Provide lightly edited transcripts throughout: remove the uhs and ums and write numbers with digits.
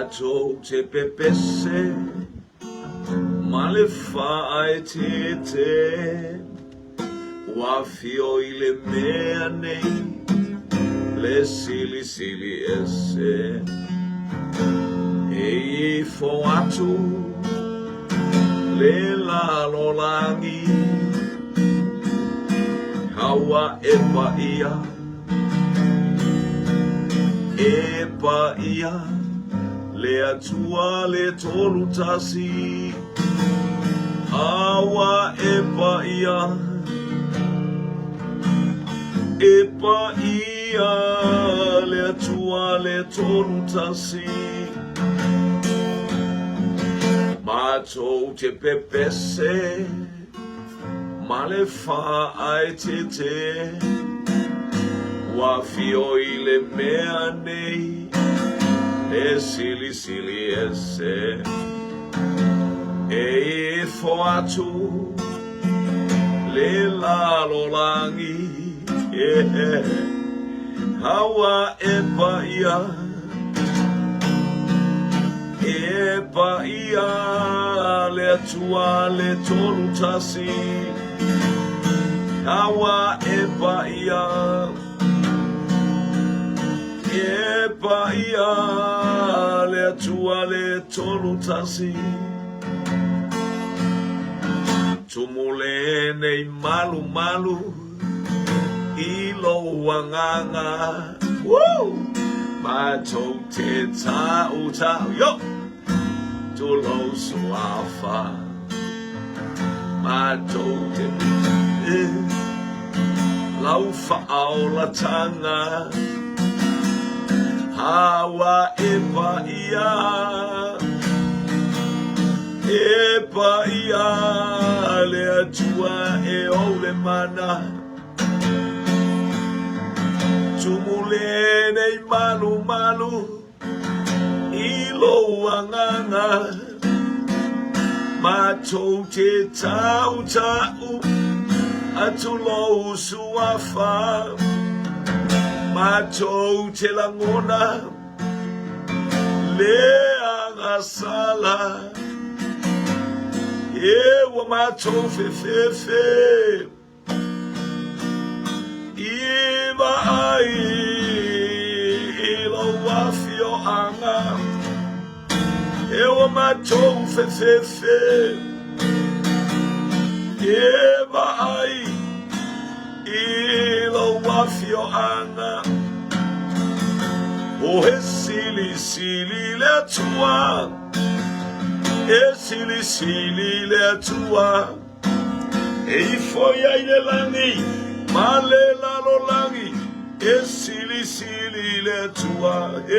Mato te pepese, malefa te te, wafio ile mea nei, le sili esse, e fo atu, le la lolangi, hawa epa ia, le atua le tolu tasi, hawa epa ia, le atua le tolu tasi, matou te pepese, malefa ai te, wafio ile mea nei, e sili esse, e fo atu, le la lolangi, hawa epa ia, le atua le tolu tasi, hawa epa ia, le atua le tolu tasi, tumule nei malu, ilo wanganga, matou te tau, yo, tulo suafa, matou te laufa aula tanga, hawa epa ia, le atua e ole mana, tumule nei malu, ilo wanganga, matou te tau, atulo suafa, matou te langona, le angasala, wa matou fefe, iba ai, ilo wafio anga, wa matou fefe, iba ai, ilo wafio anga, o he sili le tua, e sili le tua, e foi ai le langi, male la lo langi, e sili le tua, e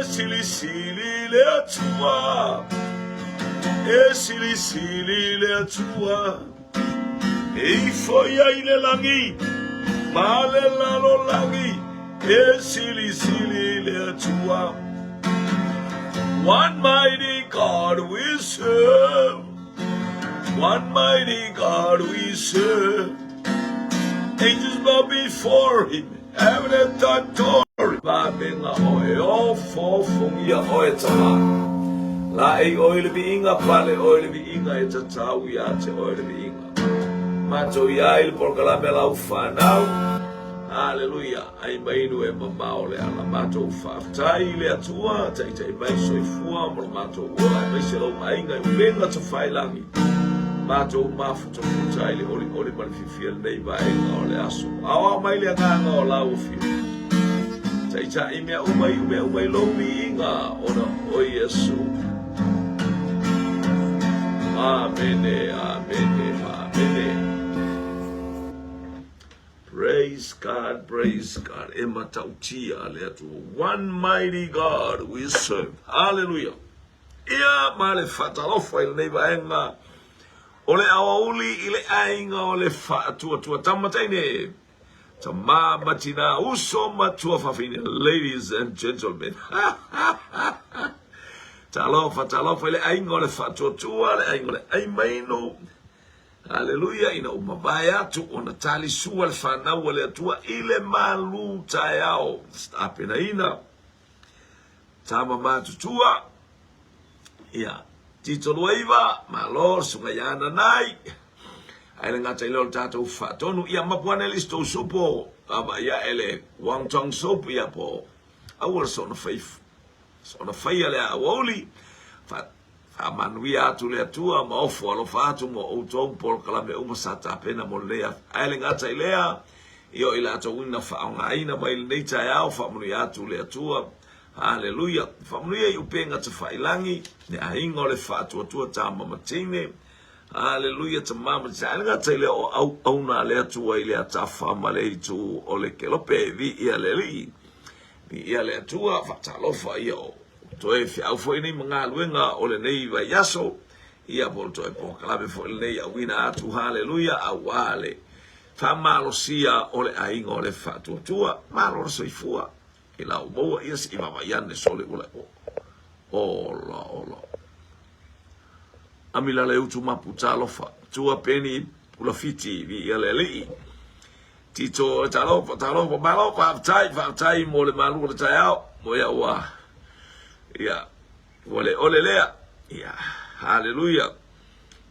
sili le tua, e sili le tua, e foi ai le langi, male la lo langi, e sili le tua. One mighty God we serve, one mighty God we serve. Angels bow before him, heaven and earth babinga oe fofung ya oe tama. La e oe le biinga pale oe le biinga e tatau ya te oe le biinga. Mato ya il porkala bela ufanau. Hallelujah. Ai mainu e mamao le ala mato ufaaftai le atua, tai mai soifua mo mato ua, mai se lau mainga e ulenga ta whailangi. Mato mafu ta putai le oli malififia nei vaenga o le aso. Awa mai le anganga o lau fio. Tai mea umai lomi inga ona o Yesu. Amene. Praise God. Emma tautia le atu. One mighty God we serve. Hallelujah. Ia male fatalofa il nei vaenga. Ole awauli ile ainga ole tua tamataine. Tama matina uso matua fafine. Ladies and gentlemen. Talofa ile ainga ole tua le ainga ole aimaino. Hallelujah, ina umabaya tu ona tali sua le fana wale atua ile malu tayao. Stape na ina. Tama matutua. Ia. Tito luaiva. Malor sungayana nai. Aile ngata ilo tato fatonu. Ia mapuane listo supo. Aba ia ele. Wang tong supo ia po. Awal sona faith. Sona faith ale awoli. Manui atu le atua ma ofu alofatu mo outong por kalame umasata pena mo lea aile ngata ilea io ila ato wina whaonga ina ma ili neita yao whamunui atu le atua haleluya whamunui upenga te whailangi ne ahingo le whatu atua tama matine haleluya ta mama ta aile ngata ilea o auna le atua ile atafa ma le itu o le kelope vi ia le li ia le atua whatalofa ia o toe fi au foi ni mga luenga o le nei vai yaso ia por toe po kalabe fo le nei awina atu haleluya awale fa malosia o le ainga o le fatu tua malo soifua ila ubo ia si mama yane sole ula ola amila le utu maputa lofa tua peni pula fiti vi ia le li tito talo malo fa tai mo le malu le taiao mo ia wa ia ole lea ia haleluya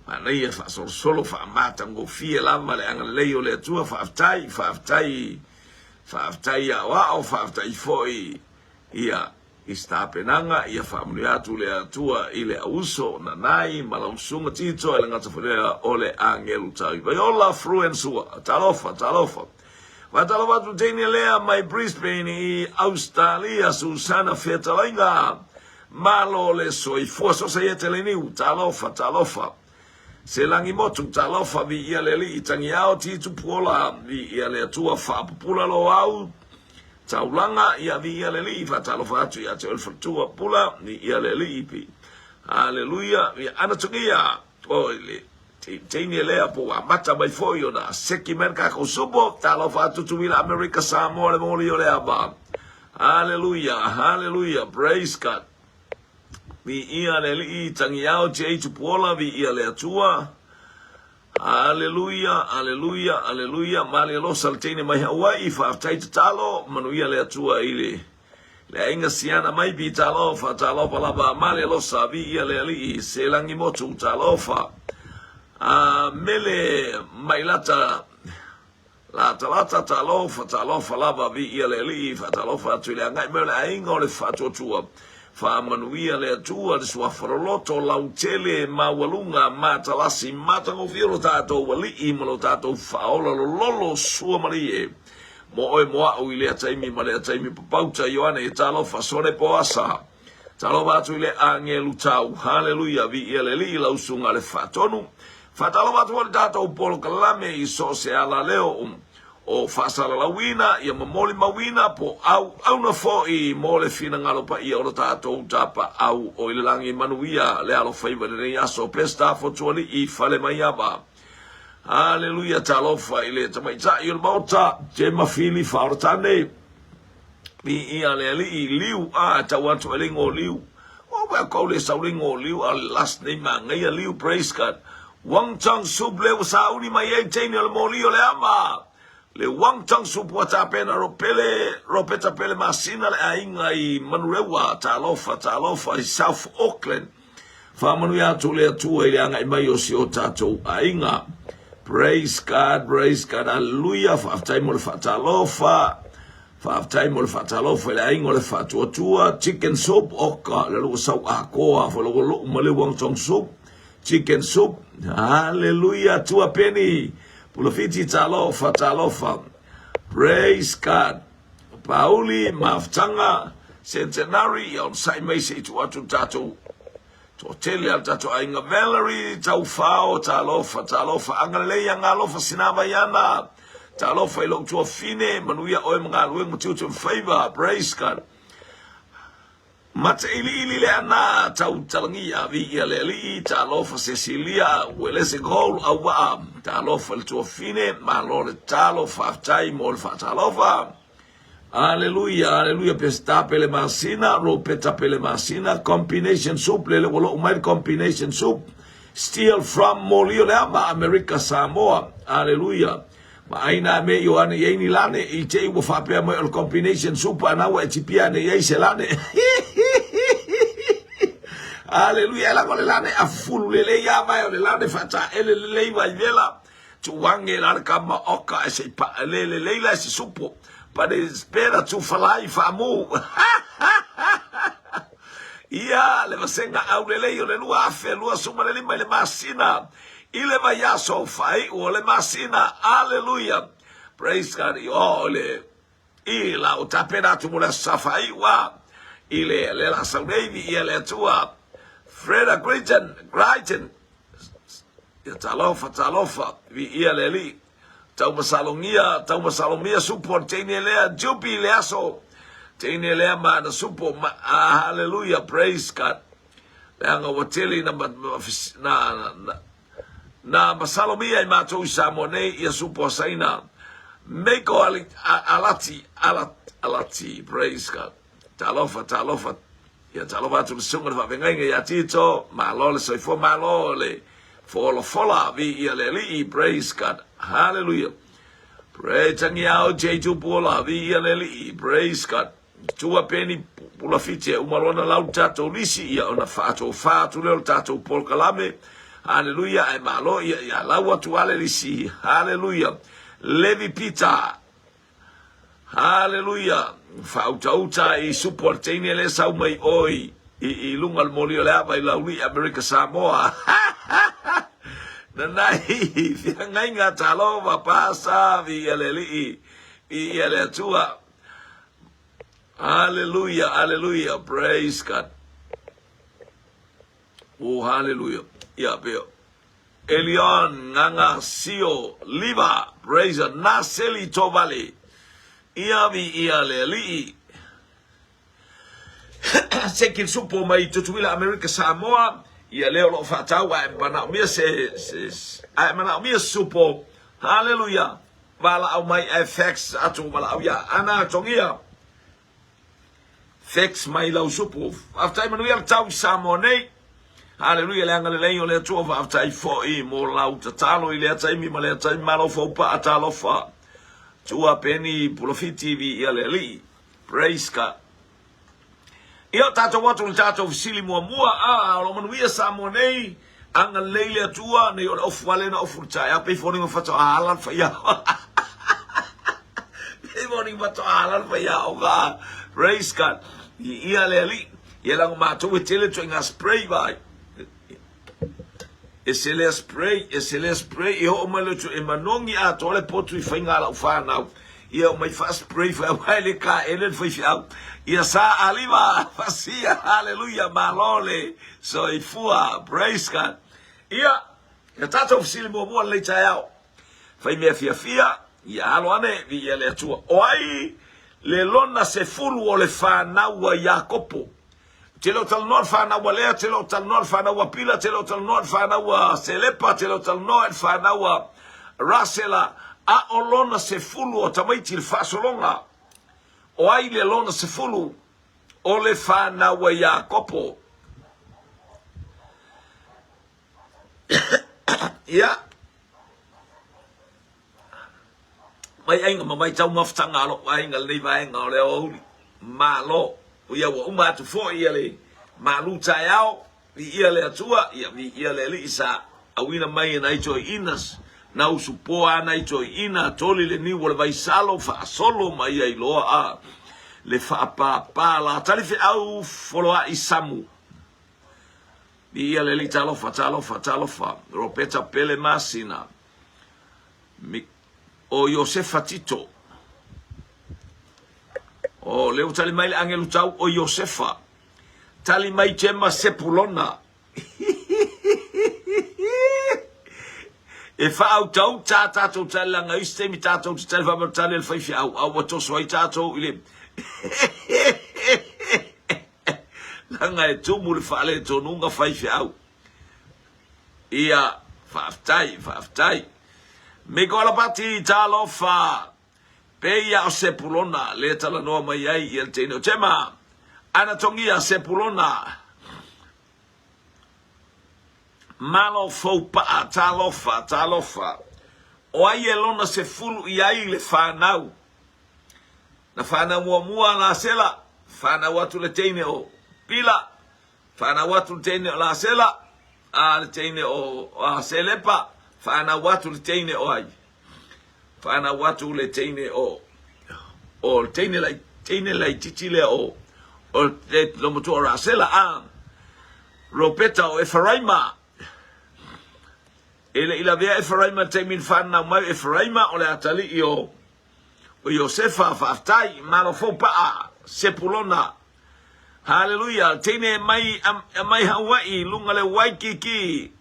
mana ia fa solo fa mata ngo fie lama le anga le ole tua fa aftai ya wa o fa aftai foi ia ista penanga ia fa muliatu le tua ile auso na nai malausunga tito ile ngata folea ole angelu tai vai ola fluensua talofa Watalofa tu teni lea mai Brisbane i Australia Susana Fetalainga malo le soifua so se yetele niu talofa se langi motu talofa vi ia le li tangi au titu puola vi ia le tua fa pula lo au taulanga ia vi ia le li fa talofa atu ia te olfatua pula vi ia le li pi haleluya vi anatogia oile teni lea po amata mai foio na seki merka ko subo talofa atu tu vila America Samoa le moli ole aba haleluya praise God vi ia le li tangi au te tu puola vi ia le atua haleluya mali lo saltene mai Hawaii fa tai talo manu ia le atua ile le inga siana mai bi talo fa talo pala ba mali lo sa vi ia le li se langi motu talo fa mele mai lata talo fa lava vi ia le li fa talo fa tu le ngai mele ainga le fa tua fa manuia le atua le sua faroloto lautele ma walunga mata lasi mata ngo firo tato wali I malo tato faola lolo sua marie mo oi moa o ile ataimi male ataimi papauta Yohana e talo fa sore poasa talo batu ile angelu tau haleluya vi ile li la usunga le fatonu fatalo batu le tato polo kalame I so se ala leo o fasala la wina ia mamoli mawina po au na fo I mole fina ngalo pa ia o tato tapa au o ile langi manuia le alo faiva le yaso pesta fo tuali I fale mayaba haleluya talofa ile tamaita il mauta te mafili fartane bi ia le li liu a tawatu elingo liu o ba ko le saulingo liu al last name ngai liu praise God wang chang suble usauni mai teni al molio le ama le wang tang supu wata pena ropeta pele masina le ainga I manurewa talofa I South Auckland fa manuia tu le tua ile anga mai o si o tato ainga praise God hallelujah fa aftaimo le fatalofa le ainga le fatua chicken soup oka le lo sau akoa fo lo male wang tang soup chicken soup hallelujah tua penny Pulafiti talofa. Praise God. Pauli maftanga centenary on sai mai se tu atu tato. Totele al tato ainga Valerie taufao talofa angale yang alofa sinama yana. Talofa ilong tua fine manuia oi mangalueng mutiu tu favor. Praise God. Mata ili le ana tau talangi avi ile li talofa Cecilia welese gol awa talofa le tua fine malore talofa tai mol fa talofa haleluya pesta pele masina ropeta pele masina combination soup le wolo umai combination soup steal from molio le ama America Samoa haleluya ma aina me Yohana yeni lane I te wo fa pe mo combination soup ana wa tipia ne yai selane Haleluya la kole lane afulu le ya mai le lane fata ele le vai vela tu wange la kama oka ese pa le la ese supo para espera tu falai famu ia le vasenga au le le lua afe lua suma le lima le masina ile vaya so fai o le masina hallelujah praise God ole ila utapenda tu mula safai wa ile le la saudevi ile tua Freda Brighton ya talofa vi ile li tau masalomia support tene lea jupi leaso tene lea ma na support hallelujah praise God leanga wateli na masalomia ima to samone ya support saina meko alati praise God talofa ya talofa tu sunga va venga ya tito malole so for malole fola vi ile li praise God hallelujah praise ngao jeju pola vi ile li praise God tua peni pula fiche umarona lautato lisi ya ona fatu le tato pol kalame hallelujah ai malo ya lawa tu ale lisi hallelujah Levi Peter hallelujah fauta I supportini le sau mai oi I lunga al molio le aba I lauli America Samoa nanai fiangai ngatalo pasa vi eleli I ele tua hallelujah praise God oh hallelujah ya beo Elion nganga sio liva praise naseli tovale Iavi leli sekil supo mai tutuila America Samoa ia leo lo fatawa pana mia mana mia supo hallelujah wala au mai FX atu wala au ya ana tongia fix mai lau supo after manu ya tau Samone hallelujah le ngale le le tu after I for mo lau tatalo ile atai mi male atai malo fo pa atalo fa tua peni profiti vi leli praise God io tato watu tato fisili mua lo manuia Samone anga leile tua ne o fwale na ofurta ya pe foni fato halan fa ya pe foni fato halan fa ya oga praise God ia leli ia lang mato wetele to nga spray vai Esele spray o malo to emanongi a tole potu I fainga la ufana ia mai fast spray fa wale ka elen foi fiau ia sa aliva fasia hallelujah malole so ifua praise God ia tato ofisili mo le chao fai me fia ia aloane vi ele tua oi le lona se fulu o le fa na wa Jakopo Telo tal nord fa na wa lea, telo tal nord fa na wa pila, telo tal nord fa na wa selepa, telo tal nord fa na wa rasela, a olona se fulu o tamaiti il fa solonga. O ai le lona se fulu o le fa na wa Jakopo. Ya. Mai ainga mai tau maftanga lo ainga le vai ainga le o malo. Ia wa uma tu fo ia le maluta yao ia le atua ia le lisa awina mai na ito inas na usupoa na ito ina toli le ni wala vai salo fa solo mai ai loa le fa pa la talifi au foloa isamu ia le litalo fa ropeta pele masina o Josefa Tito o leu tali mai angelu tau o Josefa tali mai chema sepulona e fa au tau tata to talanga iste mi tata to tali fa tali el fai au to so tata ile langa e tu mul fa le to nunga fai au ia fa aftai me gola pati talo fa Peia o sepulona le tala noa mai ai el teno tema ana tongia sepulona malo fo pa talofa o ai elona se fulu i ai le fanau na fana mua na sela fana watu le tene o pila Fana watu teine o la sela. A teine o selepa. Fana watu teine o ai. Fana watu le teine o teine lai titile o te lomotu o rasela a ropeta o Efraima. Ele ila vea Efraima te min fana mai Efraima o le atali o Yosefa faftai malofo pa sepulona. Haleluya. Teine mai Hawaii lunga le Waikiki.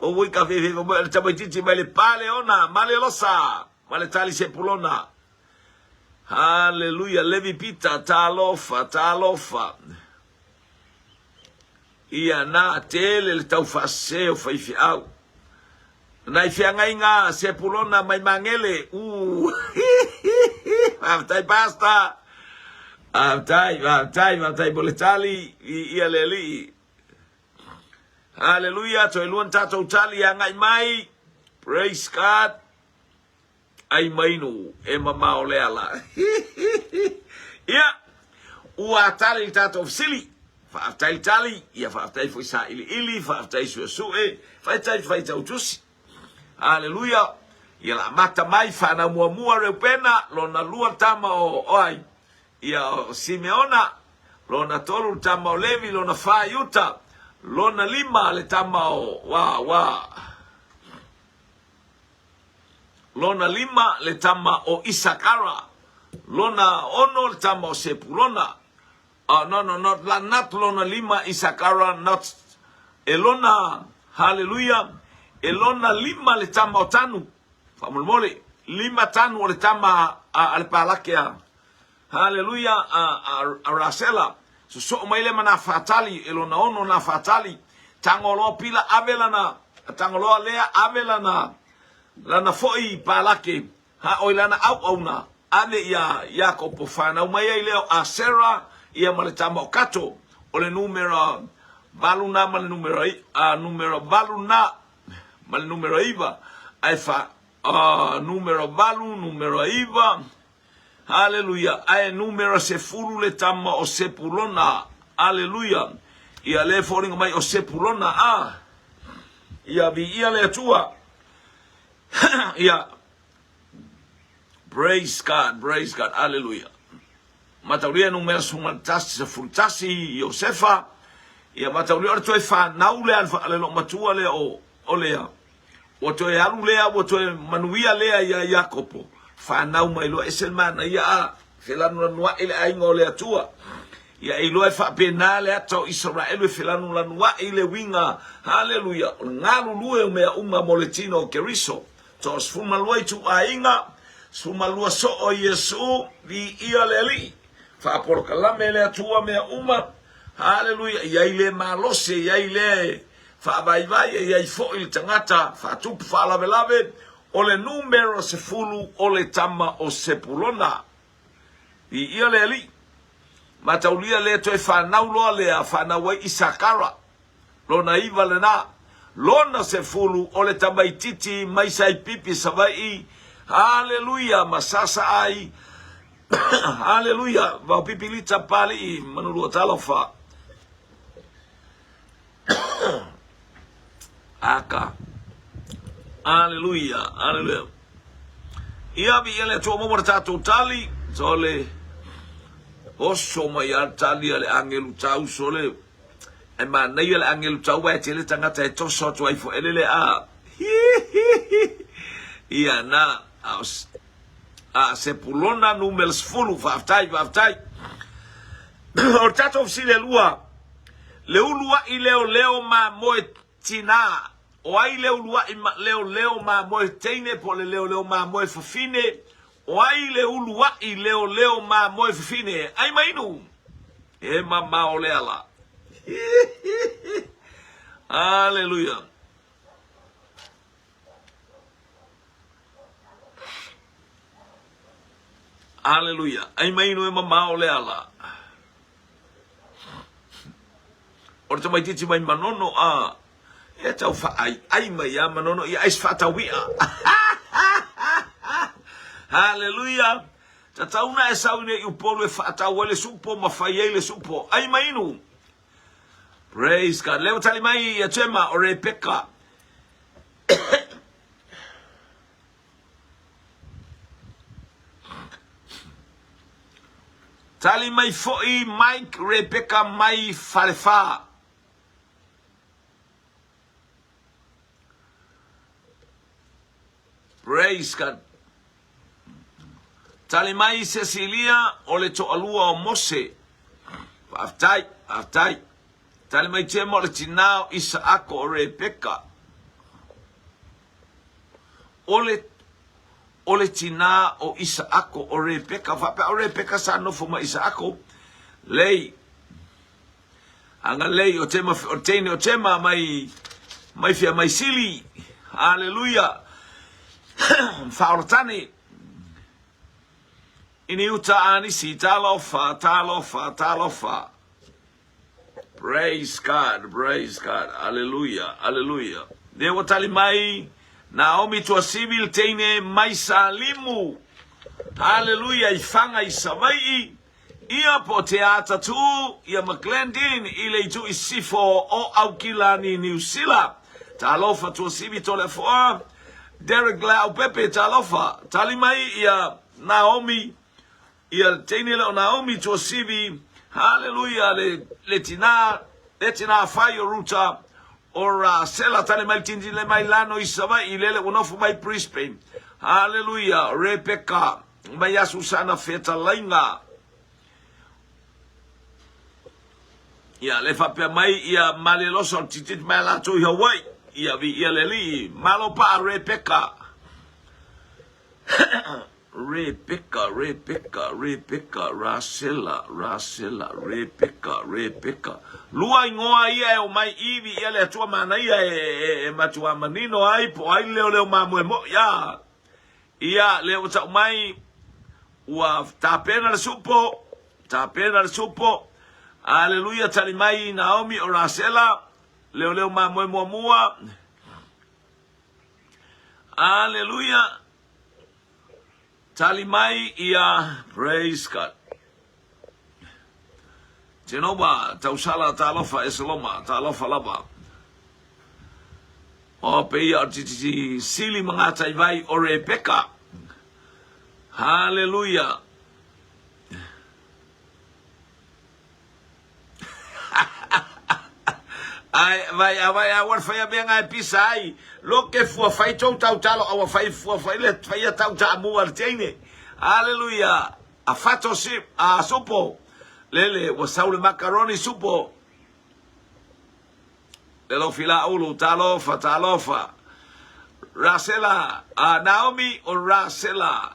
O wika fefe o tabaititi mai le pale ona male losa male tali sepulona. Haleluya. Levi pita talofa. Ia na tele le tau fase o faifi au. Nai fianga inga sepulona mai mangele. Aftai pasta. Aftai boletali ia leli. Haleluya. To iluan tato tali angai mai. Praise God. Ai mainu e mama ole ala. Ia. Ua tali tato ofsili. Fa'aftai tali. Ia fa'aftai foi sa ili. Fa'aftai suesue. Fa'aftai tautusi. Haleluya. Ia la mata mai whana mua reupena. Lona lua tama o ai. Ia o Simeona. Lona tolu tama o Levi. Lona whaiuta. Lona lima le tama o Lona lima le tama o Isakara. Lona ono le tama o Sepulona. Not lona lima Isakara. Not elona. Hallelujah. Elona lima le tama o tanu. Famulmole. Lima tanu le tama al palakea. Hallelujah. A rasela. So mai le mana fatali. Elona ono na fatali. Tangolo pila avelana. Tangolo lea avelana. Lana foi palake. Ha oilana au na. Ane ia Yakopo fana. Umaya leo a Sarah. Ia male tama o kato. Ole numero baluna male numero baluna. Mal numero iva. Aifa numero balu, numero iva. Haleluya. Ai numero sefulu le tama o sepulona. Haleluya. Ia le foringa mai o sepulona. Ia vi ia le tua. Ia. Praise God. Haleluya. Matauria numero sumatasi sefultasi Yosefa. Ia matauria o toi fa naule ale lo matua le olea. Woto e alu lea, woto e manuia lea ia Yakopo. Whanau mai loa eselmana ia a. Whelanu lanua ele aingo lea tua. Ia e loa e whapena lea tau Israelu e whelanu lanua ele winga. Haleluya. Ngalu lue o mea moletino o keriso. To sfuma lua i tu a inga. Sfuma lua so o Yesu vi ia leli. Whaporoka lame lea tua mea Haleluya. Ia ile malose, ia ile vai e ai fo il tangata fa tupu fa lave ole numero sefulu ole tama o sepulona i ia le li mataulia le to fa naulo le fa na wai Isakara lona iva le na lona sefulu ole tama ititi mai sai pipi savai. Haleluya. Masasa ai. Haleluya. Va pipi lita pali manulu talofa aka. Haleluya. Ia vi ele to mo mortato tali sole oso mai tali ale angelu tau sole e ma nei ele angelu tau wa tele tangata e to so to ai fo ele a ia na sepulona numels fulu vaftai ortato ofsile lua leulua i leo ma moe tina o ai leo ma moe teine po le leo ma moe fafine o ai leulua i leo ma moe fafine ai mainu e mama ole ala. Haleluya. Haleluya. Ai mainu e mama ole ala. Orta mai titi mai manono e tau fa ai mai a manono i ais fa tawia. Haleluya. Ta tauna e saune i upolo e fa tawele supo ma fa yele supo. Ai mainu Praise God. Leo tali mai ya chema o Rebecca. Tali mai foi Mike Rebecca mai falefa. Praise God. Tali mai Cecilia o le to alua o Mose. Aftai. Tali mai chema o le tinao Isaako o Rebecca. Ole tina o Isaako o Rebecca. Fape o Rebecca sa no fuma Isaako. Lei. Anga lei o tema o tene o tema mai fia mai sili. Hallelujah. Faortani. Ini uta ani si talofa. Praise God. Hallelujah. Dewa tali mai Naomi tua civil teine mai salimu. Hallelujah. Ifanga isamai. Ia po teata tu. Ia McLendin. Ile tu isifo o aukilani New Zealand. Talofa tua civil tolefoa. Derek Lau Pepe talofa. Talimai ia Naomi. Ia teine leo Naomi tua civil. Hallelujah. Letina fayo ruta. Ora sela tale mai tindi le mai lano isama ilele unofu mai Brisbane. Hallelujah. Rebecca mai Susana feta lainga. Ya le fa pe mai ia maleloso titit mai la to Hawaii. Ia vi ia leli malopa Rebecca. Rebecca, Rebecca. Lua ingoa ia o mai iwi ia le atua mana ia e matua manino ai po ai leo mamue mo ia. Ia leo tau mai ua tapena le supo. Hallelujah tali mai Naomi o Rasela. Leo mamue mua. Hallelujah. Tali mai ia, praise God. Genova, tausala talofa eseloma, talofa laba. O peia titi sili mangata vai o Rebecca. Hallelujah. Vai awar fai bem ai pisai lo que fu fai tau talo awa fai le fai tau ta mu artene. Hallelujah. A fato sip a supo lele wa saule macaroni supo lelo fila ulu talofa Rasela a Naomi o Rasela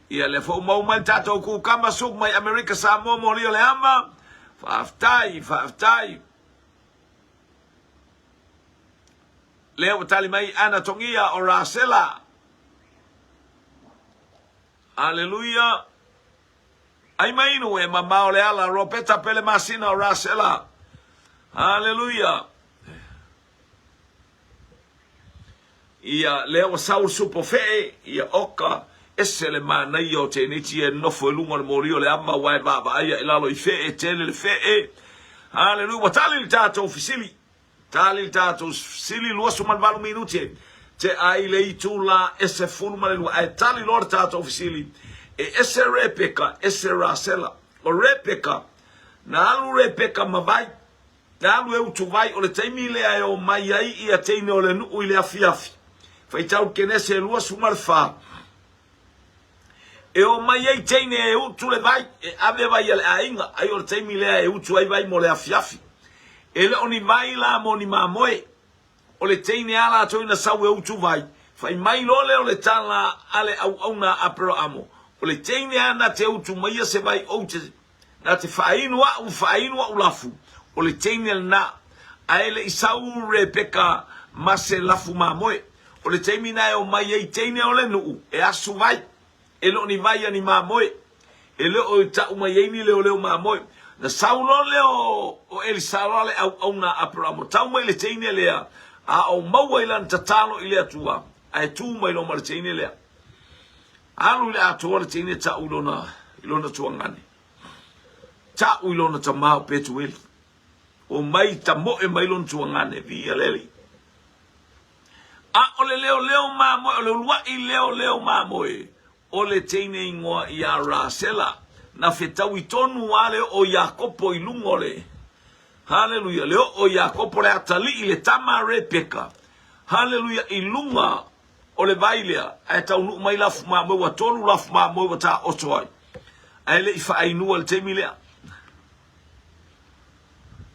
ia le fo mo man tato ku kama suk mai America sa mo le amba faftai Leo tali mai Anatongia o Rasela. Hallelujah. Ai mai no e mamao le ala ropeta pele masina o Rasela. Hallelujah. Ia leo sau supo fe ia oka esele mana io te niti e nofo lunga le morio le amma wai baba ia ilalo I fe e tele le fe. Hallelujah. Tali tato ofisili. Tali tato sili lua suman valu minuti te ai le itula ese fulma le lua ai tali lor tato ofisili e ese Rebecca ese Rasela o Rebecca na alu Rebecca mavai na alu e utu vai o le taimi le ai o mai ai ia teine o le nuu I le afiafi fai tau kenese lua suman fa e o mai ai teine e utu le vai e ave vai le ainga ai o le taimi le ai utu ai vai mo le afiafi ele oni vai la moni mamoe o le teine ala to ina sawe utu vai fai mai lole o le tala ale au na apro amo o le teine ana te utu mai se vai oute na te fainwa ulafu o le teine na aele isau Rebecca mase lafu mamoe o le teine na o mai ei teine o le nuu e asu vai ele oni vai ani mamoe ele o ta mai ni le mamoe na saulo leo o Elisara le au na apramo tau mai le teine lea a o maua ilan tatalo ile atua ai tu mai lo mar teine lea alu le atua le teine ta ilona tuangani ta ilona ta mau petuel o mai tamo e mai lon tuangane via leli a ole leo mamo ole lua I leo mamo ole teine ingoa ia Rasela na fetau I tonu wale o Yakopo I lungole haleluya leo o Yakopo le atali I le tama Rebeka haleluya I lunga ole bailea ai tau nu mai lafu mamo wa tonu lafu mamo wa ta otoai ai le ifa ainua le temilea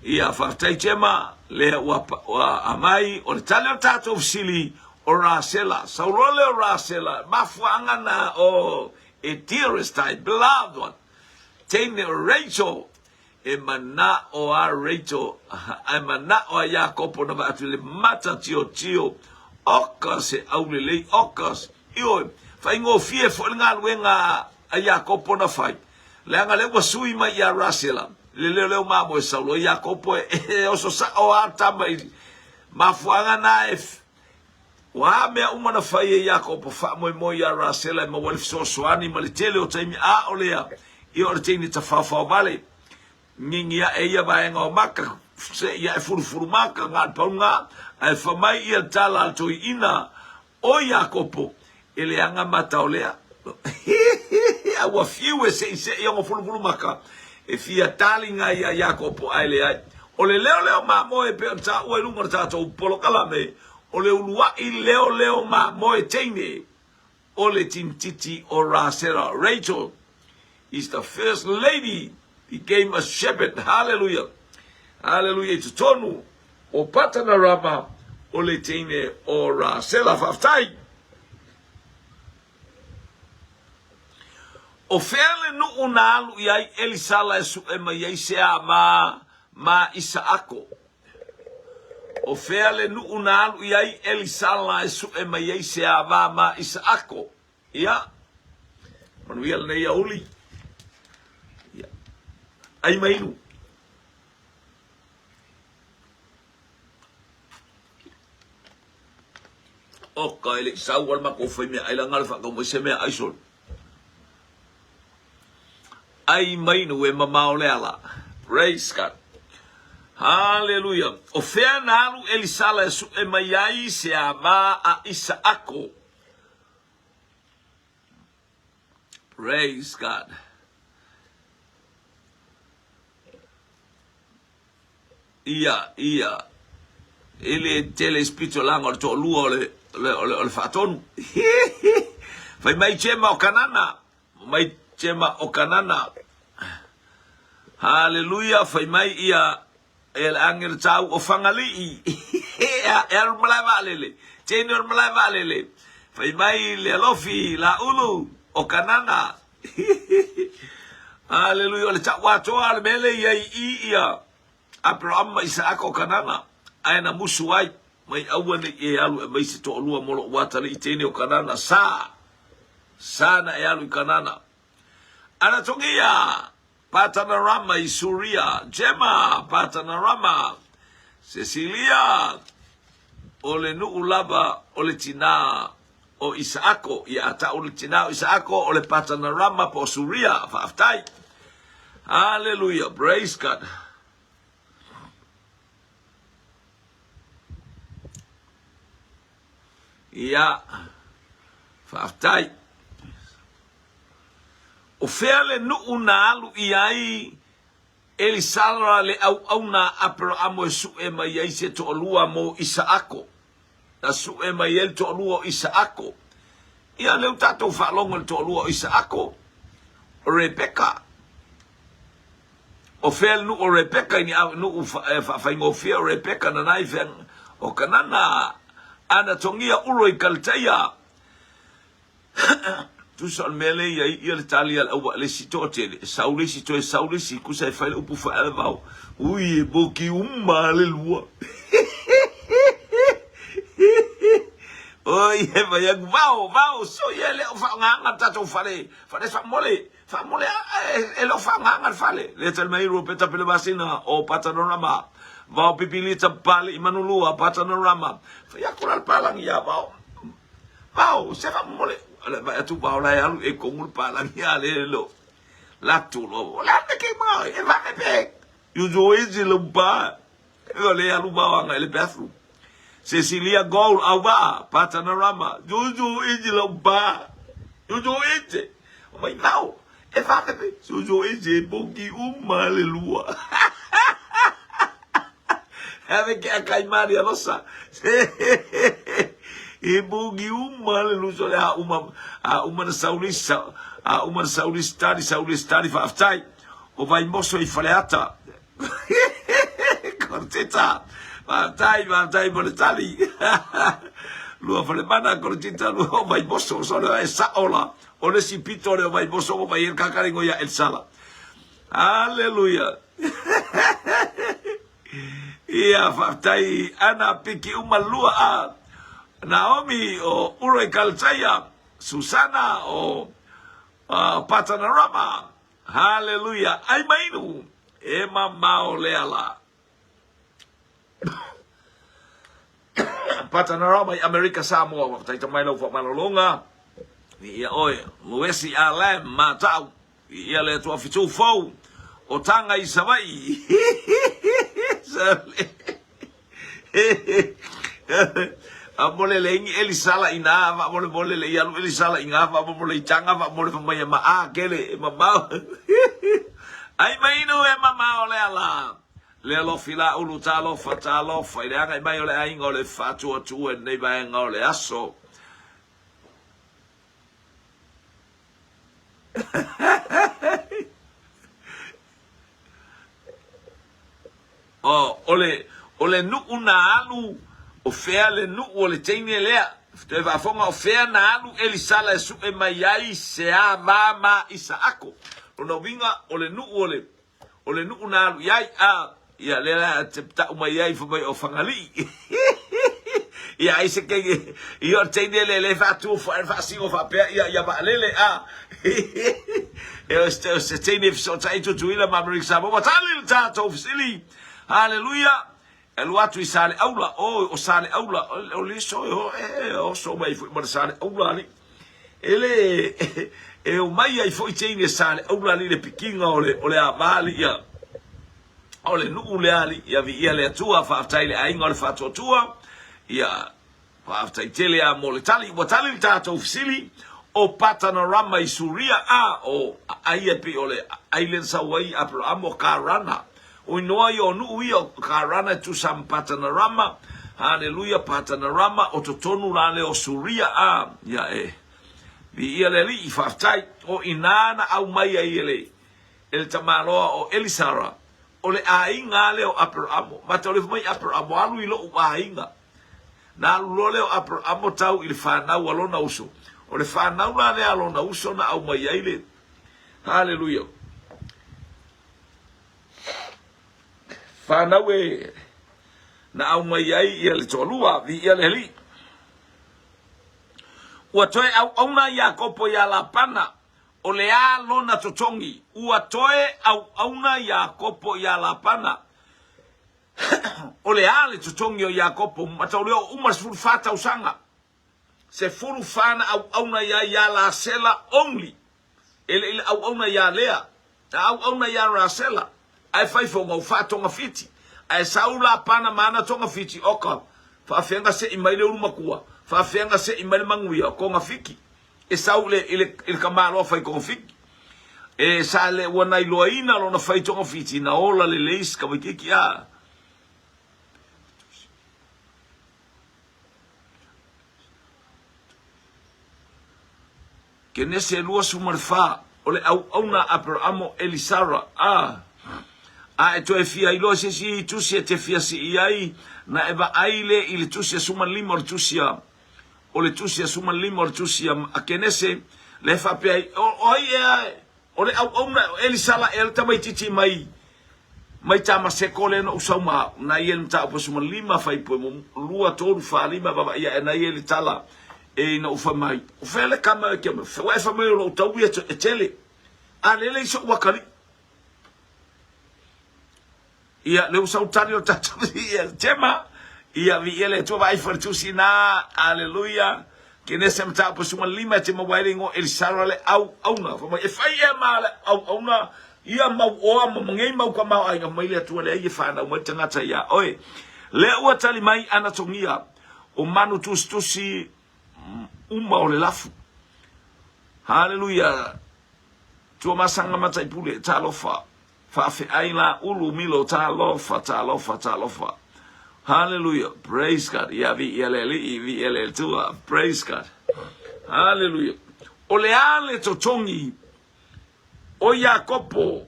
ia fartai chema le wa amai o le tale o tato ofsili o Rasela saurole o Rasela mafuanga na o e dearest I beloved one teine o Rachel e mana o a Rachel e mana o a Yakopo na vatu le mata tio okas e aulelei okas io fai ngo fie fo nga luenga a Yakopo na fai le anga le wasui mai a Rasela le leo mamo e saulo Yakopo e oso sa o ata mai mafuanga na e wa me umana fai e Yakopo fa mo ya Rasela e mawalif so soani ma le tele o taimi a olea I o le teini ta fa vale ngingi ya e ia vaenga o maka se ia e furu maka ngal paunga ai fa mai ia tala alto ina o Yakopo ele anga mata olea a wa fiu e se ia ngo furu maka e fia talinga ia Yakopo ai le ai o le leo mamo e pe ta o lunga tato polo kalame o le ulua I leo mamo e teine o le tintiti o Rasela Rachel is the first lady became a shepherd hallelujah it's tonu o patana rama o le teine o Rasela faftai o fele nu unalu iai Elisala esu e mai se ma Isaako o fele nu unalu iai Elisala esu e mai se ma Isaako ia manuel nei auli ia ai mainu o kaile sawal makofai me ai langal fa ko mo se me aisol ai mainu e mamao leala praise God hallelujah o fea nalu Elisala esu e mai se ama a Isaako praise God ia ele tele spiritual lango to luo le fatonu fai mai chema o kanana mai chema o kanana hallelujah fai mai ia el angel tau o fangali el malava lele chenor malava lele fai mai le lofi la ulu o kanana hallelujah le tau wato al mele ia Abraham Isaac o kanana aina musuai mai awane e alu e mai se to lua molo watali itene o kanana sana e alu kanana ana tongia patana rama Isuria Jema patana rama Cecilia ole nu ulaba ole tina o Isaako ia ata ole tina o Isaako ole patana rama po Suria faftai hallelujah praise God ia faftai o fele nu unalu iai Elisala le au na Abraham su e mai ai se to lua mo Isaako na su e mai el to lua Isaako ia le tato fa longo to lua Isaako Rebecca o fel nu o Rebecca ni nu fa ngo fia Rebecca na naifen o kanana ana tongia uroi kaltaya tu sol mele ia le talia au le sitote sauli si kusa fa le upu fa alvao ui boki le lua oi eva ya vao so ia le fa nganga tato fale fa mole e lo fa nganga fale le tel mai ro peta pele basina o panorama vao pipilita pale imanulua panorama fa ya kural palang ya vao se fa mole ale va tu pa ola alu e komul palang ya le lo la tu lo la me ke mai e va me pe you do easy lo ba Ole alu bawang ele bathroom. Cecilia Gold awa Patanarama. Juju iji lo ba. Juju iji. Mai nau. E fakete. Juju iji bogi hallelujah. Ave que a caimaria nossa. E bogi hallelujah. Uma saulista. Uma saulistari faftai. O vai moço e faleata. Cortita. Matai monetali. Lua fale mana cortita lua vai moço solo essa ola. Ole si pitore vai moço vai ir kakaringo ya el sala. Aleluia. Ia faftai ana piki uma lua a Naomi o Uroi Kalchaya, Susana o Patanarama. Hallelujah. Ai mainu. Ema mao leala. Patanarama Amerika Samoa. Taito mai lo fo malolonga. Ia oi, Luesi Alem matau. Ia le tua fitu fou. O tanga i Savai. Amole le Elisala ina va mole le yalu Elisala ina va mole changa va mole mai ma a kele mama. Ai mai no e mama ole ala. Le lo fila ulutalo fatalo fa ile ai mai ole ai ngole fatu tu e nei vai ngole aso. Oh, ole nu una alu o fea le nu o le teine lea. Te va fonga o fea na alu Elisala e su e mai ai se a mama Isaako. O no vinga o le nu o le nu una alu iai a ia le la te pta umai ai fo mai o fangali. Ia ai se ke i o teine le fa tu fa singo fa pe ia ba lele a. E se teine so tai tu ila mamri sa bo tali ta to fsili. Hallelujah. El watu isale aula o sale aula o liso o so mai fu mar sale aula ni ele e o mai ai foi tine sale aula ni le pikinga ole a mali ya ole nu le ali ya vi ile tua fa taile ai ngol fa tua ya fa taile a mole tali watali tato ofisili o Patanarama isuria a o ai pe ole ailen sawai apro amo karana. O noa yo nu iyo karana tu sam Patanarama. Hallelujah Patanarama o totonu lale o suria a ya vi ile li ifaftai o inana au mai ile el tamaloa o Elisara o le ainga le o Abramo mata le mai Abramo alu ilo o ainga na lo le o Abramo tau il fana walona uso o le fana lale alona uso na au mai ile. Hallelujah. Fanawe na au mai ai ia le tolua vi ia le li. Ua toe au na Yakopo ya la pana o le a lona totongi. Ua toe au na Yakopo ya la pana o le a le totongi o Yakopo matauleo umas furufata usanga. Se furufana au na ya la sela only. Ele au na ya lea. Au na ya rasela. Ai fai fo ngau fa tonga fiti ai saula pana mana tonga fiti oka fa fenga se imaile uma kua fa fenga se imaile manguia ko nga fiki e saule ile kamalo fai ko fiki e sale wana iloina lo na fai tonga fiti na ola le leis ka wiki a que nesse lua sumarfa ole au na Abramo Elisara a to e fia ilo se si tu se te fia si ai na eva aile ile tu se suma limor tu sia o le tu se suma limor tu sia a kenese le fa pe o ia o le au na Elisala el tamai titi mai tama se kole no usama na yen ta po suma lima fai po lua tolu fa lima baba ia na ele tala e no fa mai o fele kama ke fa mai lo tau ia tele a le so wakali. Ia le usau tani o tatu ia tema ia vi ele tu vai for tu sina hallelujah que nesse tempo suma lima tema wailing o Elisara le au na fa e fai e mala au na ia mau o mangai mau ka mau ai ngai le tu le ia fa na mo tanga ta ia oi le ua tali mai ana tongia o manu tusi uma o le lafu haleluya tu masanga mata ipule talofa fa fe aina ulu milo talofa hallelujah praise God ya vi ele tu praise God hallelujah ole ale totongi o Yakopo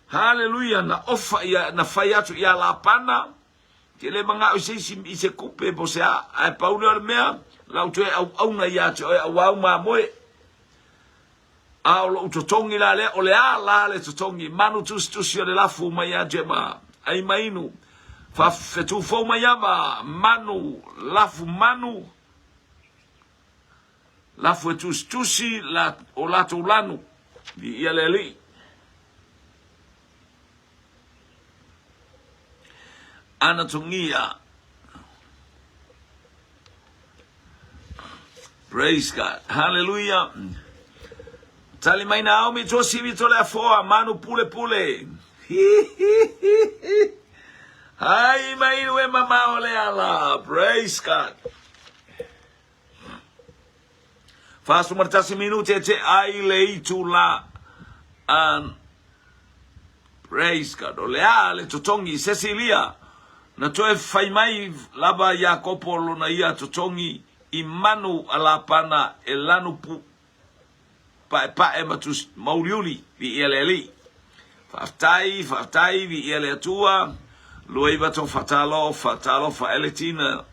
hallelujah na ofa ya na fayatu ya la pana kele manga o se kupe bosa ai paulo mea la tu au na ya tu au ma moe au totongi la le ole ala le totongi manu tusi le lafu ma ya jema ai mainu fa fetu fo ma ya manu lafu tusi la o la tulanu di yeleli anatungia praise God hallelujah tali mai Naomi tosi vitole afoa manu pule hai mai we mama ole ala praise God fasu martasi minute te ai le itula praise God ole ale totongi Cecilia na toe fai mai laba Yakopo lona ia totongi imanu alapana elanu pu pa matus mauliuli vi eleli faftai vi eletua loiva to fatalo fa eletina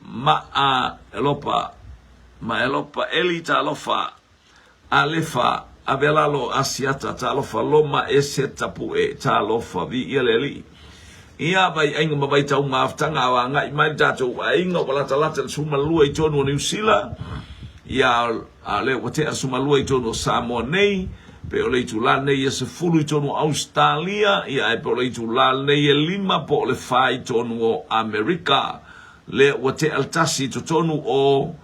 ma elopa elita lofa alefa abelalo asiata talofa loma eseta pu talofa vi eleli ia bai ainga mabai tau maftanga wa ngai mai dato ainga wala talata suma lua i tonu New Zealand ia ale wote suma lua i tonu Samoa nei pe ole tu la nei se fulu i tonu Australia ia pe ole tu la nei 5 po le fai tonu o America le wote altasi to tonu o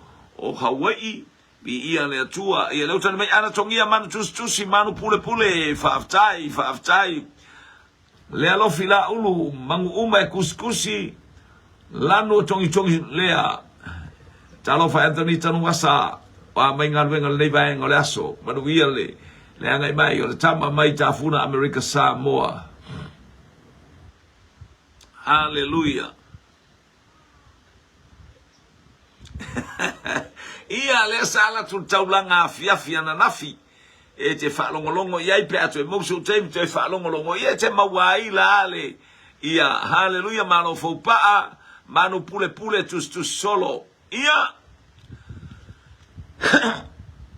Hawaii bi ia le tua ia le tonu mai ana tongia manu tusi manu pule faftai le alofi la ulu mangu uma kuskusi lanu tongi lea talofa Anthony tanu wasa wa mainga wenga le vai ngole aso manu ia le ngai mai o le tama mai tafuna America Samoa hallelujah ia le sala tu taulanga fiafia na nafi e te whaalongolongo iai pe atu e mausu teim te whaalongolongo ia te mawai la ale ia hallelujah mano fopaa manu pule tus solo ia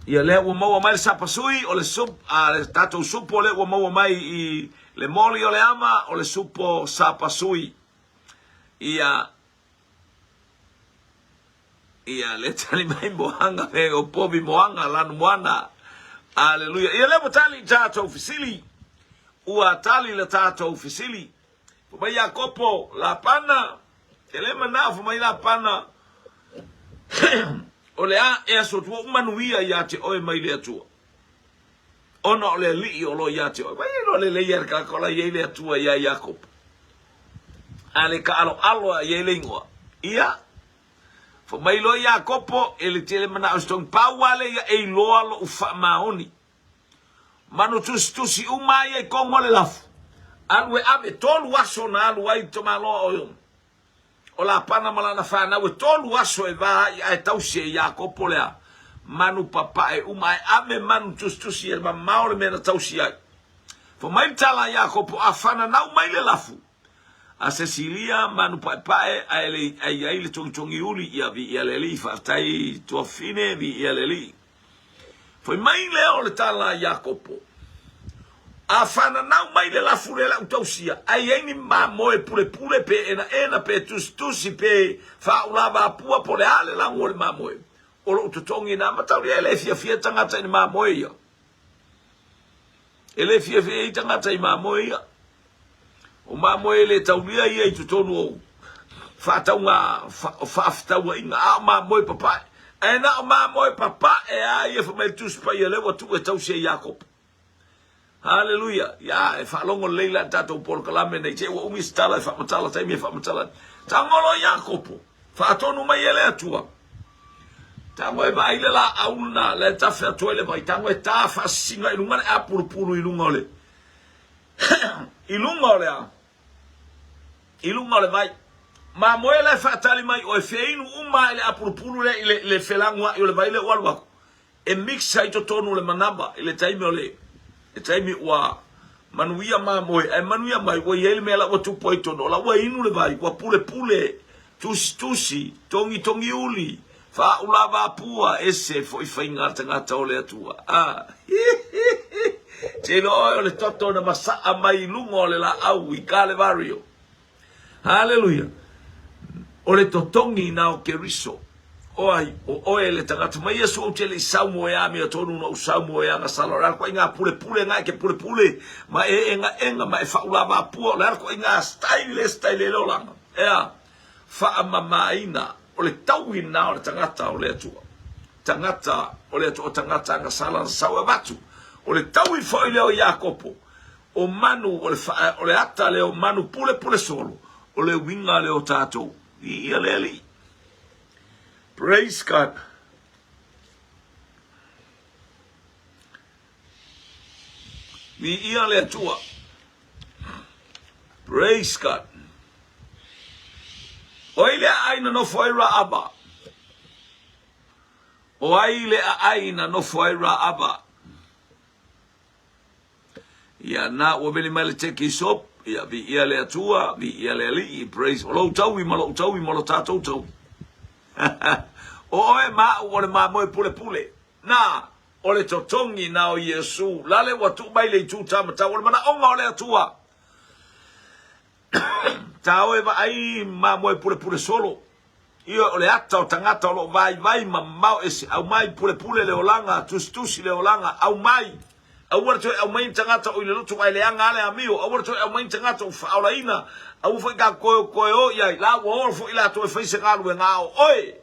ia le ua maua mai le sapasui o le sup le tatou supo le ua maua mai i le moli o le ama o le supo sapasui ia le tali mai moanga me o pobi moanga lanu moana hallelujah ia le tali tatou fisili ua tali le tatou fisili mai Yakopo la pana ele manafu mai la pana o le a e aso tua manuia ia te oe mai le atua ona o le li o lo ia te oe mai lo le yer ka kola ia le atua ia Yakopo ale ka alo ia le ingoa ia fo mai lo Yakopo ele tele mana ostong pawale ia e loa lo ufa maoni manu tusi umai e kongo le lafu alwe ame tolu aso na alu ai tomalo o la pana malana fana we tolu aso e va e tausi Yakopo lea manu papa e umai ame manu tusi e maole mena tausi ai fo mai tala Yakopo afana na umai le lafu a Cecilia manu pae ai le tongi uli ia vi ia le li fatai to fine vi ia le li foi mai le o le tala Yakopo afana na mai le lafu le tausia ai ni moe pule pe ena pe tusi pe fa ulava pua po le ale la ngol moe o lo tongi na matau le fia tangata ni moe ia ele fia tangata ni moe ia o mamoe le taulia ia i tutonu o whātaunga whaaftau inga mamoe papa e na mamoe papa e a ia whamai tuspa ia lewa tu e tausia Yakopo Haleluya. Ya, e whaalongo leila tatou polo kalame nei te ua umi stala e whamatala taimi e whamatala. Tangolo Iakopo. Whaatonu mai ele atua. Tango e vai le la auna le tafe atua ele vai. Tango e ta whasinga ilunga le apurupuru ilunga ole. Ilunga ole a. Ilunga ole vai. Ma moe le whaatali mai o e whieinu uma ele apurupuru le whelangua i ole vai le waluako. E mixa i to tonu le manaba i le taimi ole. E taimi ua manuia ma moe. E manuia mai ua iele mea la ua tupo i tono. La ua inu le vai. Ua pule pule. Tusi tusi. Tongi tongi uli. Fa ulava pua ese fo i whaingata ngata ole atua. Te loe o le toto na masaa mai lunga o le la au i kale vario. Hallelujah. O le totongi na o keriso. Oi, o le tangata mai Yesu o te le saumo e ami o tonu na usaumo e anga salora. Ko inga pule pule ngai ke pule pule. Ma e enga ma e whaulava pua. Le arko inga style lo langa. Ea, wha mamaina. O le tauhi na o le tangata o le atua. Tangata o le atua o tangata anga sala sau e watu. O le tauhi fo i leo Iakopo. O manu, o le ata leo manu pule pule solo. O le winga leo tātou. I aleli. Praise God. Vi ia le atua. Praise God. O ile aina no foira aba. O ile aina no foira aba. Ia na o beli male teki sop. Ia vi ia le atua. Vi ia le ali. Praise. O lo tau i malo tatou tau. O e ma o le ma moe pule pule. Na o le totongi na o Yesu. Lale watu mai le tu tamata. O le mana onga o le atua. Tau e ai ma moe pule pule solo. Io o le ata o tangata o lo vai ma mau ese. Au mai pule pule le olanga. Tustusi le olanga. Au mai. Au warto au mai tangata o ile lotu ai le anga ale amio. Au warto au mai tangata o faulaina. Au foi ka ko o ia la wo fo ila to foi se galu e ngao. Oi.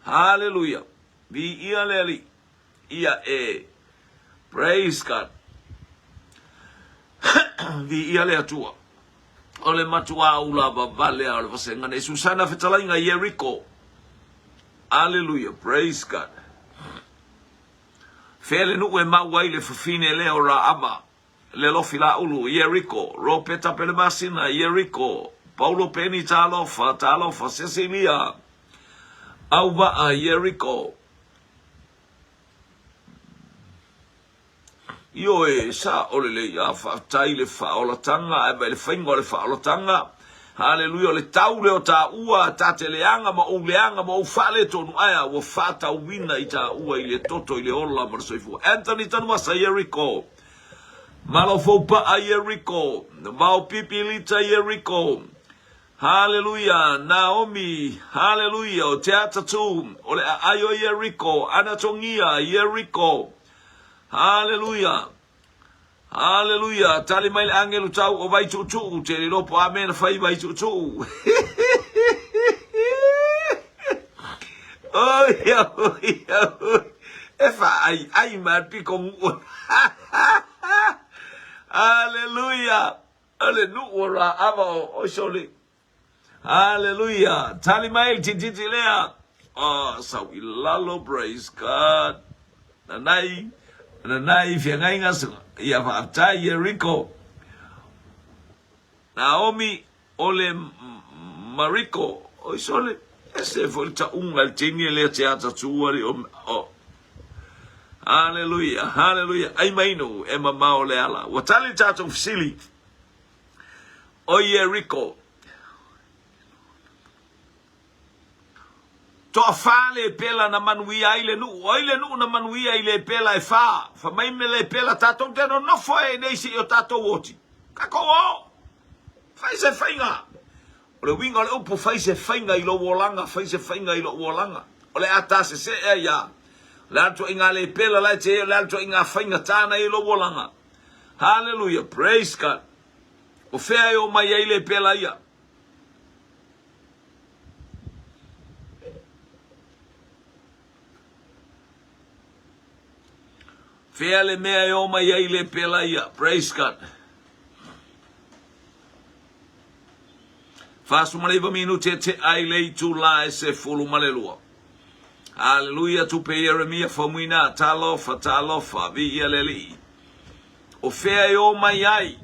Hallelujah. Vi ia leli. Ia e. Praise God. Vi ia le atua. Ole matua ula vale ole vasenga ne Susana fetalainga Jericho. Hallelujah. Praise God. Fele nu e mawai le fufine le ora ama. Le lo fila ulu Jericho. Ropeta pele masina Jericho. Paulo Peni talofa Cecilia. Auba a Jericho. Io e sa ole le ya fa tai le fa ola tanga e le faingo le fa ola tanga. Hallelujah le taule o ta ua ta te leanga ma o leanga ma o fale tonu aya o fata wina i ta ua i le toto i le ola ma soifu. Anthony tanua sa Jericho. Malo fopa a Jericho. Mau pipilita Jericho. Hallelujah, Naomi, hallelujah, o te atatu, o le ayo Jericho, anatongia Jericho, hallelujah, hallelujah, tali mai angelu tau o vai tutu, te li lopo amen fai vai tutu. Oh, ya, e fa ai marpi con hallelujah, ale nu ora ava o soli. Hallelujah. Talimail tititilea. Oh, so we lalo, praise God. Nanai fiangai ngasu. Ia fa'atai Jericho. Naomi ole Mariko. O isole. Ese volta ungal tini le teata tuari o. Hallelujah. Hallelujah. Ai maino e mamao le ala. Watali tato fisili. O Jericho. To fale pela na manuia ile nu na manuia ile pela e fa mai me le pela tato te no foi nei si o tato woti kako o fai se fainga o le winga le upo fai se fainga i lo wolanga o le ata se e ya l'altro inga le pela la te l'altro inga fainga tana i lo wolanga. Hallelujah, praise God. O fea o mai ile pela ia. Fea le mea e o mai ai le pela ia. Praise God. Fasu maleva minute te ai le tu la e se fulu malelua. Hallelujah, tu pe Yeremia famuina talofa vi yeleli. O fea e o mai ai.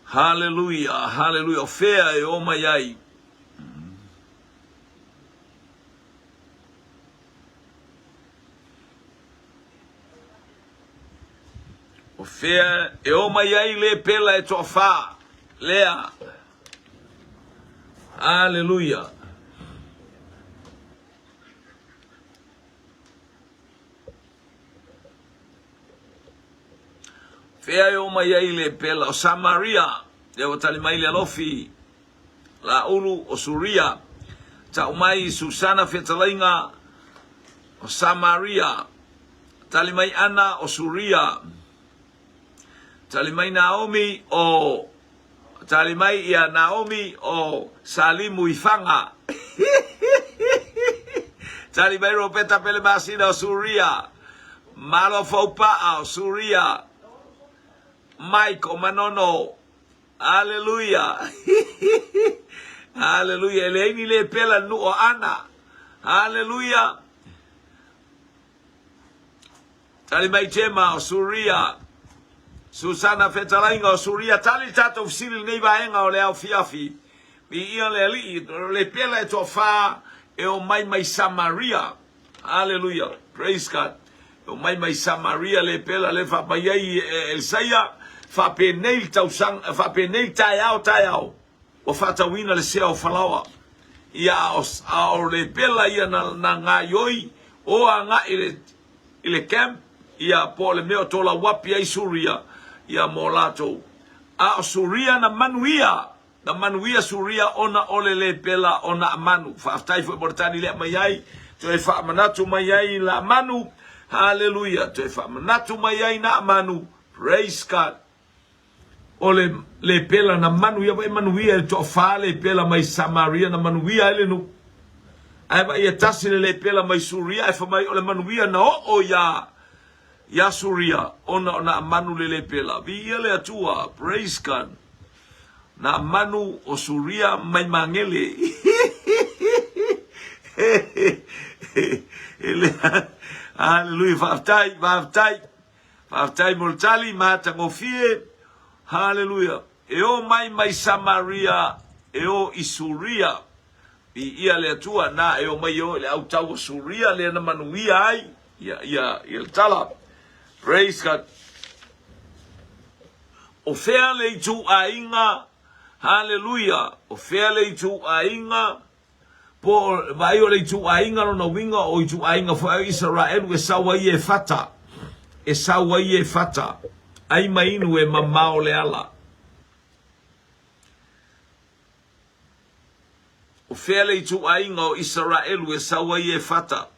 Hallelujah, hallelujah. O fea e o mai ai. O fea e o mai ai le pela e tofa. Lea. Hallelujah. Fea e o mai ai le pela o Samaria. E o tali mai le alofi. La ulu o Suria. Ta umai Susana Fetalainga o Samaria. Tali mai Ana o Suria. Tali mai Naomi o tali mai ia Naomi o Salimu Ifanga. Tali mai Ropeta Pele Masina o Suria. Malo Faupa o Suria. Mike o Manono. Hallelujah. Hallelujah. Eleini le pela nu o Ana. Hallelujah. Tali mai Jema o Suria. Susana Fetalainga o Suria. Tali tato fsili ngai vaenga o leo fiafi. Mi ia le li. Le pela e tofa. E o mai Samaria. Hallelujah. Praise God. E o mai Samaria le pela le fa bayai Elsaya. Fa penel tausang. Fa penel taiao. O fatawina le sea o falawa. Ia o le pela ia na ngaioi. O a nga ile camp. Ia po le meo tola wapi ai Suria. Ia molato. A o Suria na manuia. Na manuia Suria ona ole le pela ona manu. Faftai fo portani le mayai. To e fa manatu mayai la manu. Hallelujah. To e fa manatu mayai na manu. Praise God. Ole le pela na manuia vai manuia to fa le pela mai Samaria na manuia ele no. Ai vai tasi le pela mai Suria e fa mai ole manuia na o ya Suria ona manu le pela. Vi ele atua. Praise God. Na manu o Suria mai mangele. Hallelujah. Faftai moltali mata ngofie. Hallelujah. Eo mai Samaria. Eo Isuria. Ia le atua na eo mai le autau o Suria le na manuia ai. Ia tala. Praise God. O fea le tu ainga. Hallelujah. O fea le tu ainga. Po vai o le tu ainga no winga o tu ainga fo Israel we sawa ye fata. E sawa ye fata. Ai mai inu e mamao le ala. O fea le tu ainga o Israel we sawa ye fata.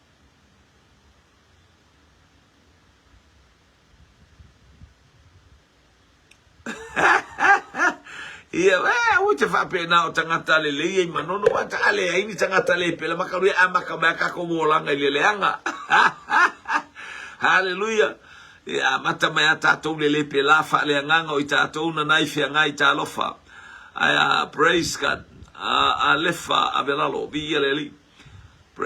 Ia, o te whapena o tangata le lei, manono wata ale, aini tangata le pela makarui amaka maka komolanga i le leanga. Hallelujah. Ia, mata mai a tātou le pela wha le anganga o i tātou na naifia ngai tā lofa. Ia, praise God. A lefa a velalo, vi le li.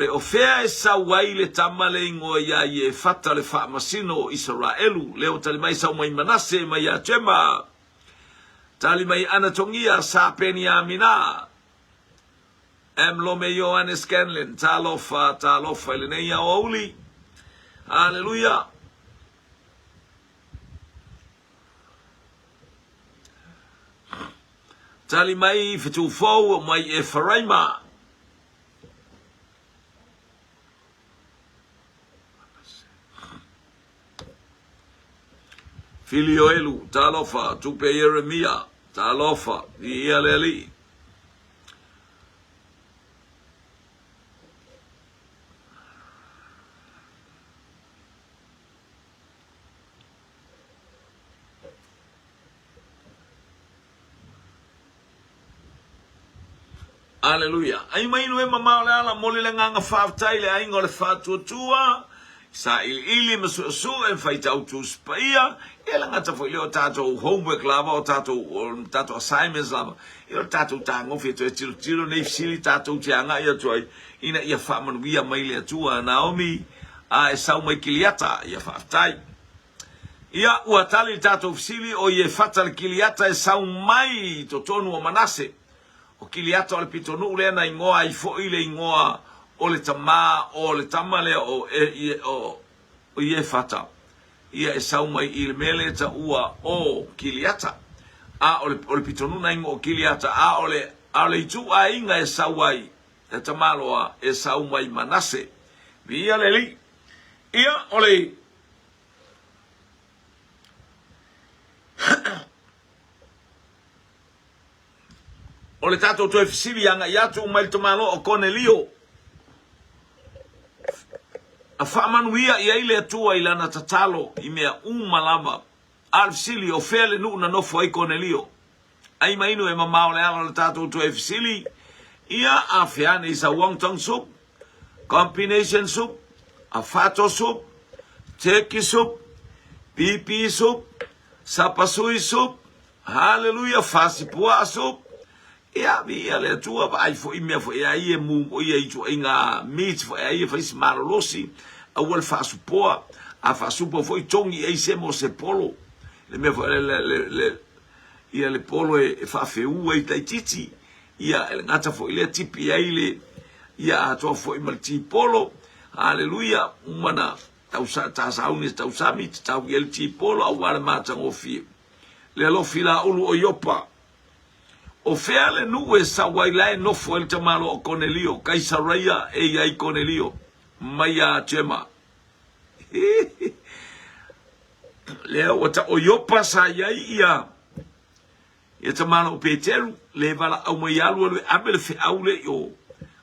O fea e sa wai le tamale ingo ia i e fata le wha masino o Israelu. Leo tali mai sa mai Manase, mai a Jema. Tali mai anatongia sa peni amina. Lo me Johannes Scanlon. Talofa, ele nei a oli. Hallelujah. Tali mai fitu fou mai e Faraima. Filio elu, talofa, tupe Yeremia, talofa, ieleli. Haleluya. Ai mai no e mama le ala mole le nganga whaftai le ai ngole whatuatua. Sa ili masu e whaita utu spaia. E la ngata fo leo tato homework lava o tato assignments lava. E o tato tango fito e tiro nei fsili tato te anga ia tuai. Ina ia whamanuia mai le atua Naomi. A e sau mai kiliata ia whaftai. Ia ua tali tato fsili o ie whatal kiliata e sau mai to tonu o Manase. O kiliata o le pitonu lea na ingoa i fo ile ingoa o le tama o le tamale o ie fata. Ia e sau mai i le mele ta ua o kiliata. A o le pitonu na ingoa o kiliata. A o le itu a inga e sau ai. E tamaloa e sau mai Manase. Via le li. Ia o le o le tato to efsili anga yatu mai tomalo o Cornelio. A whamanuia i eile atua i lana tatalo i mea umalama. Alfsili o fele nu na nofo ai Cornelio. Ai mainu e mamao le ala le tato to efsili. Ia a feane isa wonton soup, combination soup, a fato soup, turkey soup, pipi soup, sapasui soup, hallelujah, fasipua soup. Ia via le tua vai fo i mea fo ia i mu o ia i tu inga meat fo ia fo is marolosi a wel fa supoa a fa supo fo i tongi e se mo se polo le me fo le ia le polo e fa feu e taititi ia el ngata fo ile tipi ile ia to fo i malti polo haleluya umana tausa tasauni tausami tau el ti polo a wala mata ngofi le lo fila ulu o yopa. O feale nu e sawailai no fo el tamalo o Cornelio, Kaisarea e ai Cornelio, maya chema. Leo wata o yopa sa yai ia. Ia tamalo o Peteru, le vala au mayalu le abel fe aule yo.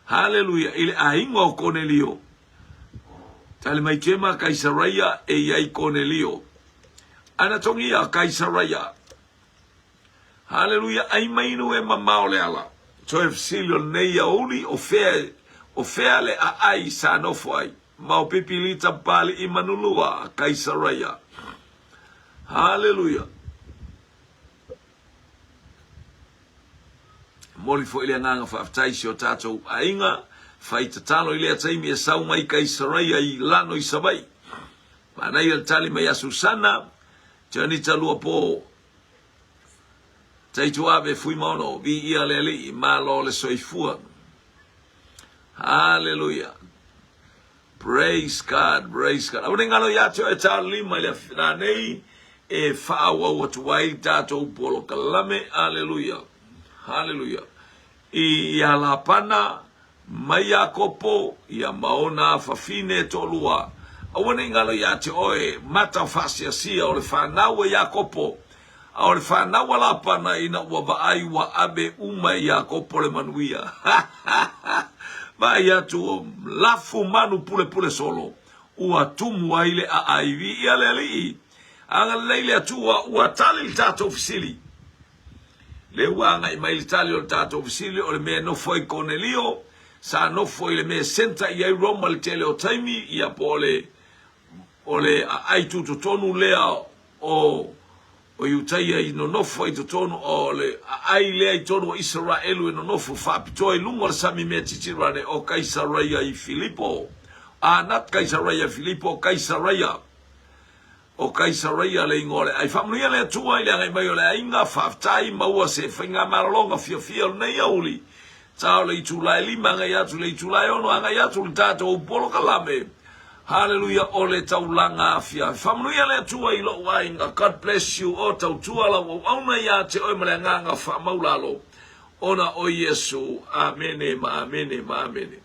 Hallelujah, ile aingo o Cornelio. Tale mai chema Kaisarea e ai Cornelio. Anatongia Kaisarea. Hallelujah, ai mainu e mamao le ala. So e fsilio nei a uli o fea le a ai sa nofo ai. Mau pipilita pali i manulua Kaisarea. Hallelujah. Moli fo ile nganga fa aftaisi o tatou a inga. Faita talo ile ataimi e sau mai Kaisarea i lano i sabai. Manai al tali mai a Susana. Janita lua po. Taitu abe fui mono vi ia leli ma lo le soifua. Hallelujah. Praise God, praise God. Au ngalo ya cho e ta lima le nei e fa wa tu wai tato polo kalame. Hallelujah. Hallelujah. I ala pana mai Yakopo ia maona fafine tolua. Au ngalo ya cho e mata fasia sia o le fa nawe Yakopo. Aole whana wala pana ina ua vaai wa abe uma Yakopo le manuia. Vai atu lafu manu pule solo. Ua tumu aile a aivi ia leli. Anga leile atua ua tali tato ofisili. Le ua anga ima ili tali o tato ofisili o le mea no foi Cornelio. Sa no foi le mea senta ia i Roma le tele o taimi. Ia po ole a aitu tonu lea o iutaia i no nofo i totonu o le ai lea i tonu o Israelu i no nofo whapitoa i lungo le sami mea titirane o Kaisarea i Filipo. Nat Kaisarea Filipo, Kaisarea. O Kaisarea le ingole. Ai whamnuia le atua i le angai mai o le ainga whaftai maua se whainga maralonga fia nei auli. Tau le itulai lima angai atu le itulai ono angai atu le tata o polo kalame. Hallelujah, ole taulanga afia. Whamnuia le atua i lo wainga. God bless you. O tau tuala wa wauna ia te oi male nganga whamaulalo. Ona o Yesu. Amene, ma amene, ma amene.